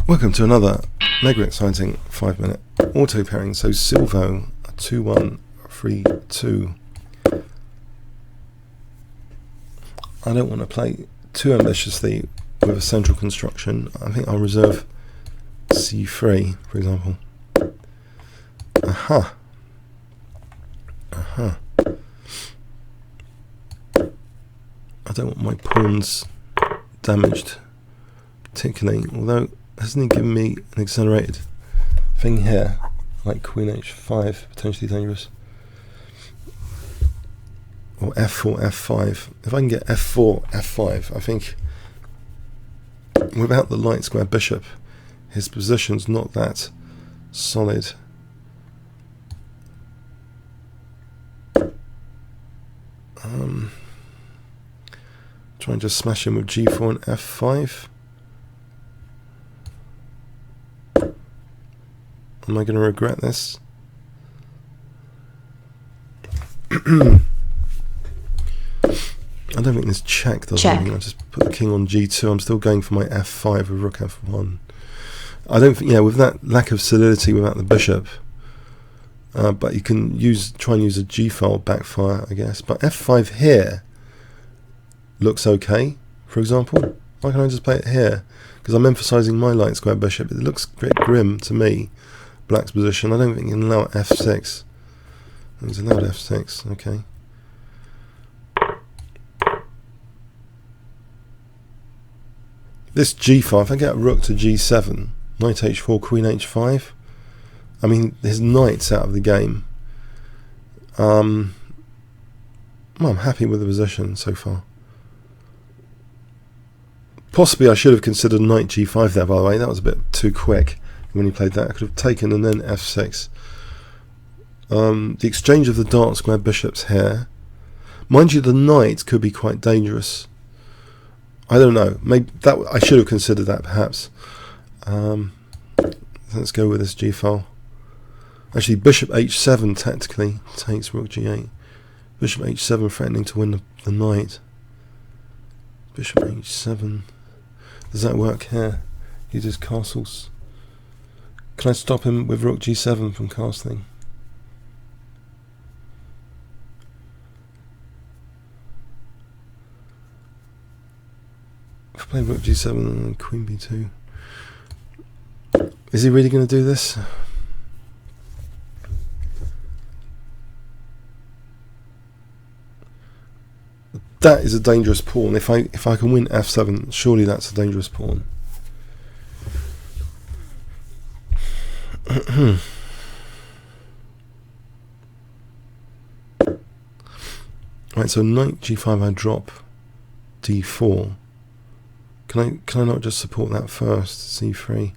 Welcome to another mega exciting 5-minute auto pairing. So Silvo 2-1-3-2. I don't want to play too ambitiously with a central construction. I think I'll reserve C3, for example. Aha. I don't want my pawns damaged particularly, although hasn't he given me an accelerated thing here, like Queen H5, potentially dangerous, or F4, F5. If I can get F4, F5, I think without the light square bishop, his position's not that solid. Try and just smash him with G4 and F5. Am I going to regret this? I don't think this check does anything. I just put the king on G2. I'm still going for my F5 with Rook F1. I don't think, with that lack of solidity without the bishop. But you can try and use a G file backfire, I guess. But F5 here looks okay, for example. Why can't I just play it here? Because I'm emphasizing my light square bishop. It looks a bit grim to me, black's position. I don't think you can allow F6. He's allowed F6, okay. This G5, if I get rook to G7, knight H4, queen H5, I mean, his knight's out of the game. Well, I'm happy with the position so far. Possibly I should have considered knight G5 there, by the way. That was a bit too quick when he played that. I could have taken and then F6. The exchange of the dark square bishops here. Mind you, the knight could be quite dangerous. I don't know. Maybe that I should have considered that, perhaps. Let's go with this G file. Actually, bishop H7 tactically takes rook G8. Bishop H7 threatening to win the knight. Bishop H7. Does that work here? Uses castles. Can I stop him with rook G7 from castling? If I play rook G7 and then queen B2. Is he really going to do this? That is a dangerous pawn. If I can win F7, surely that's a dangerous pawn. Right, so knight G5 I drop D4. Can I not just support that first? C3.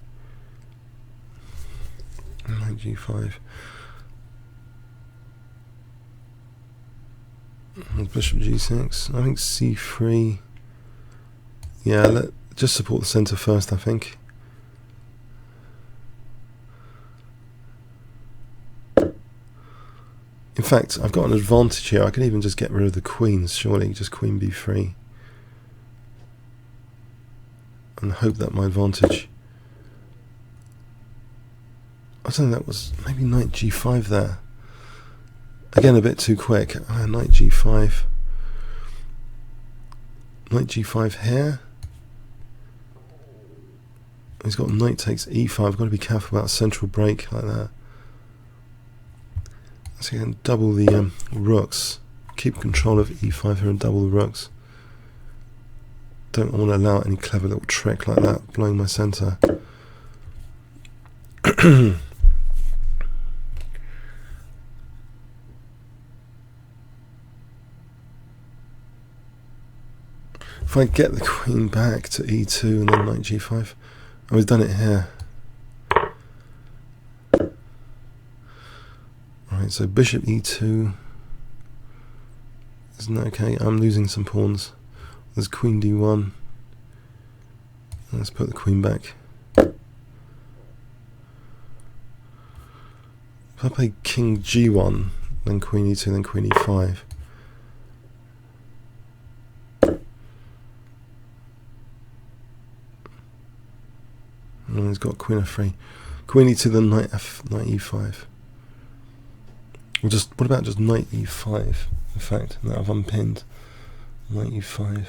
Knight G5. Bishop G6. I think C3. Yeah, just support the centre first, I think. In fact, I've got an advantage here. I can even just get rid of the queens, surely. Just queen B3. And hope that my advantage. I don't think that was maybe knight G5 there. Again, a bit too quick. Knight G5. Knight G5 here. He's got knight takes E5. I've got to be careful about a central break like that. So you can double the rooks. Keep control of E5 here and double the rooks. Don't want to allow any clever little trick like that, blowing my centre. If I get the queen back to E2 and then knight G5, oh, he's done it here. Right, so bishop E2 isn't okay. I'm losing some pawns. There's queen D1. Let's put the queen back. If I play king G1, then queen E2, then queen E5. And he's got Queen F3. Queen E2, then knight E5. Or just, what about just knight E5? In fact, now I've unpinned knight E5.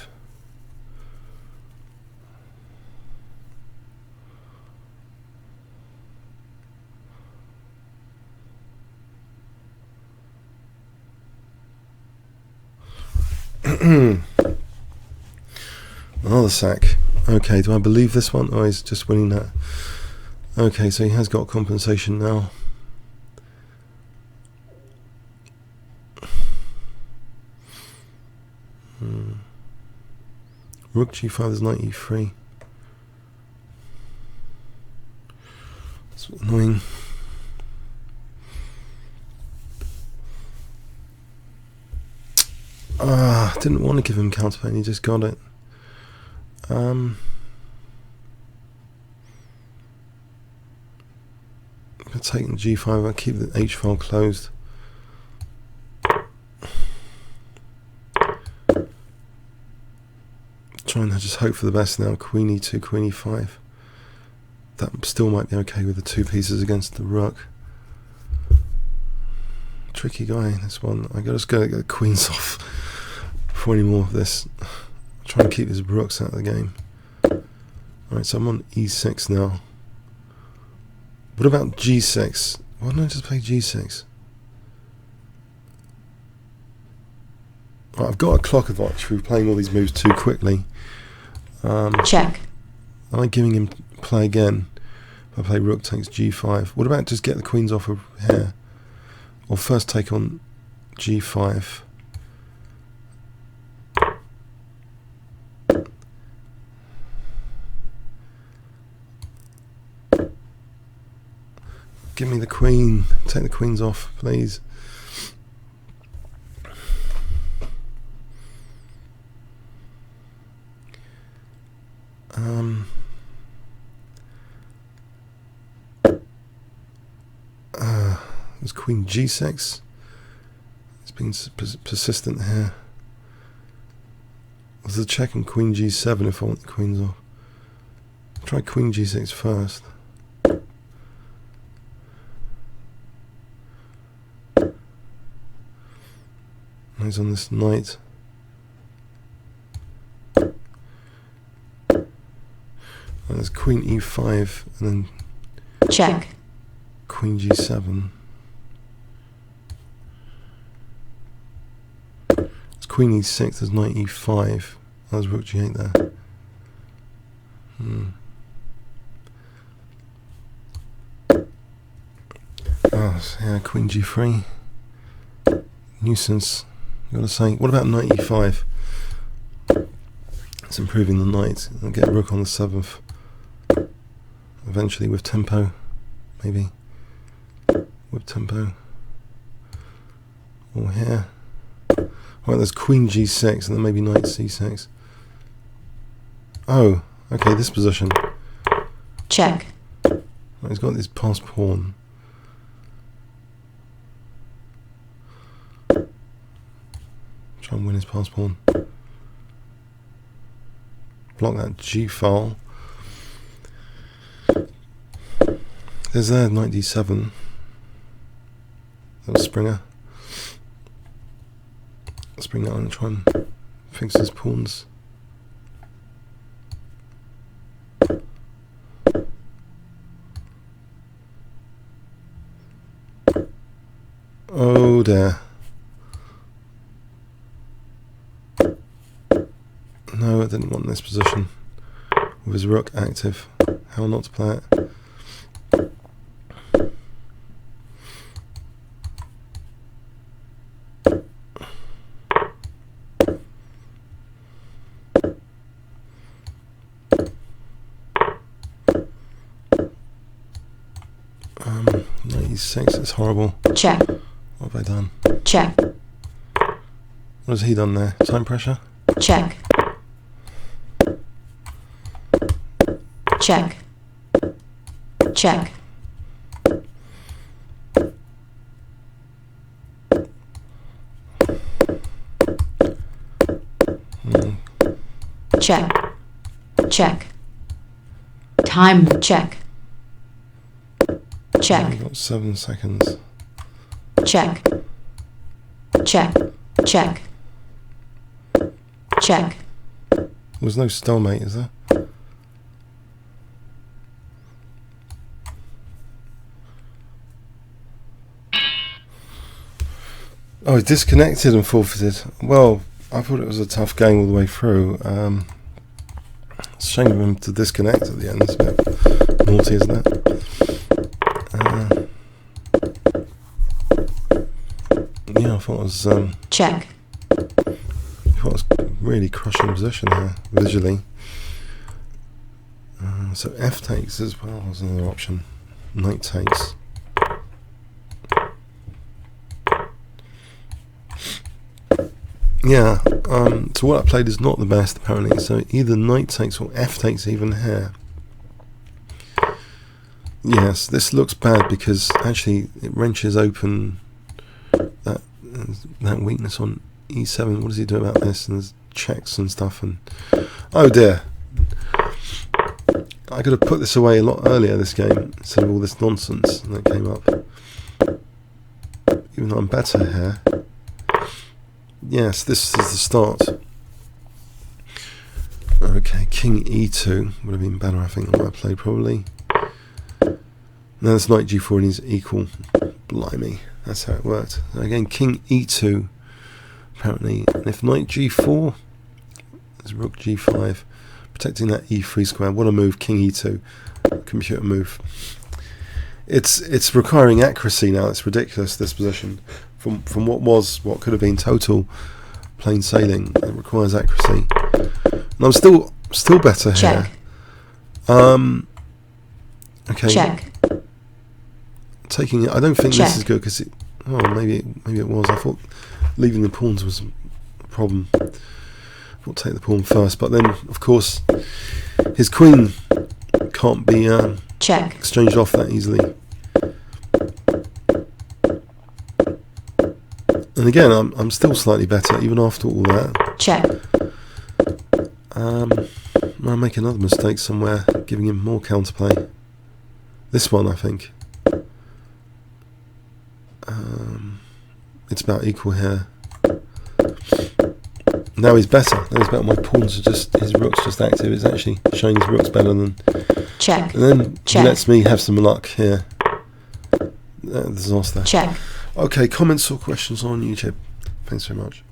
Another sack. Okay, do I believe this one? Oh, he's just winning that. Okay, so he has got compensation now. Rook G5 is knight E3. That's annoying. Didn't want to give him counterplay, and he just got it. I'm going to take the G5, I'll keep the H file closed. Trying to just hope for the best now. Queen E2, Queen E5. That still might be okay with the two pieces against the rook. Tricky guy, this one. I just got to get the queens off before any more of this. Trying to keep his rooks out of the game. Alright, so I'm on E6 now. What about G6? Why don't I just play G6? Right, I've got a clock advantage through playing all these moves too quickly. Check. Am I giving him play again? If I play rook takes G5. What about just get the queens off of here? Or first take on G5. Give me the queen. Take the queens off, please. There's Queen G6. It's been persistent here. There's a check on Queen G7 if I want the queens off. Try Queen G6 first. He's on this knight. And there's Queen E5 and then check. Queen G7. It's Queen E6, there's knight E5. There's Rook G8 there. Oh, yeah, Queen G3. Nuisance. You gotta say, what about knight E5? It's improving the knight. I'll get rook on the 7th. Eventually with tempo, maybe. With tempo. Or here. Right, there's Queen G6 and then maybe knight C6. Oh, okay, this position. Check. Right, he's got this passed pawn. Try and win his pass pawn. Block that G file. There's there knight D7. That was Springer. Let's bring that on and try and fix his pawns. Oh dear. No, I didn't want this position. With his rook active. How not to play it. Knight E6, it's horrible. Check. What have I done? Check. What has he done there? Time pressure? Check. Check. Check. Check. Check. Time. Check. Check. I've got 7 seconds. Check. Check. Check. Check. There's no stalemate, is there? Oh, he's disconnected and forfeited. Well, I thought it was a tough game all the way through. It's a shame of him to disconnect at the end. It's a bit naughty, isn't it? Yeah, I thought it was... check. I thought it was really crushing position here, visually. So F takes as well as another option. Knight takes. Yeah, so what I played is not the best apparently, so either knight takes or F takes even here. Yes, this looks bad because actually it wrenches open that weakness on E7. What does he do about this? And there's checks and stuff, and oh dear. I could have put this away a lot earlier this game instead of all this nonsense that came up. Even though I'm better here. Yes, this is the start. Okay, King E2 would have been better, I think, than what I played probably. Now this Knight G4 needs equal. Blimey, that's how it worked. So again, King E2 apparently. And if Knight G4, there's Rook G5, protecting that E3 square. What a move, King E2. Computer move. It's requiring accuracy now. It's ridiculous, this position. From what could have been total plain sailing, it requires accuracy. And I'm still better Check. here. Okay. Check. Taking it. I don't think Check. this is good because it. Oh, maybe it was. I thought leaving the pawns was a problem. I thought take the pawn first, but then of course his queen can't be check. exchanged off that easily. And again, I'm still slightly better even after all that. Check. I'll make another mistake somewhere, giving him more counterplay. This one, I think. It's about equal here. Now he's better. Now he's better. My pawns are just, his rook's just active. It's actually showing his rook's better than. Check. And then Check. he lets me have some luck here. Disaster. Check. Okay, comments or questions on YouTube. Thanks very much.